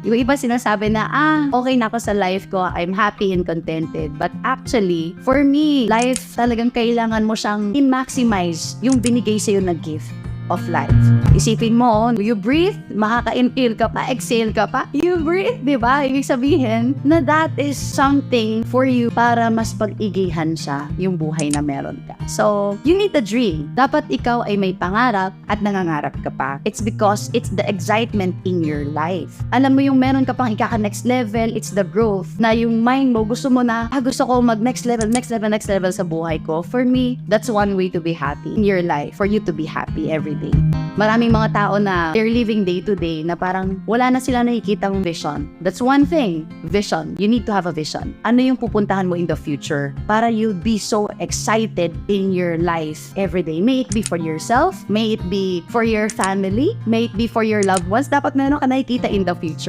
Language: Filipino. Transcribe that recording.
Yung iba sinasabi na, okay na ako sa life ko, I'm happy and contented. But actually, for me, life talagang kailangan mo siyang i-maximize yung binigay sa'yo na gift of life. Isipin mo, you breathe, makaka-inhale ka pa, exhale ka pa, you breathe, di ba? Ibig sabihin na that is something for you para mas pag-igihan siya yung buhay na meron ka. So, you need a dream. Dapat ikaw ay may pangarap at nangangarap ka pa. It's because it's the excitement in your life. Alam mo yung meron ka pang ikaka-next level, it's the growth na yung mind mo, gusto mo na, gusto ko mag-next level, next level sa buhay ko. For me, that's one way to be happy in your life, for you to be happy every day. Maraming mga tao na they're living day to day na parang wala na sila nakikitang vision. That's one thing, vision. You need to have a vision. Ano yung pupuntahan mo in the future para you be so excited in your life every day. May it be for yourself, may it be for your family, may it be for your loved ones. Dapat meron ka nakikita in the future.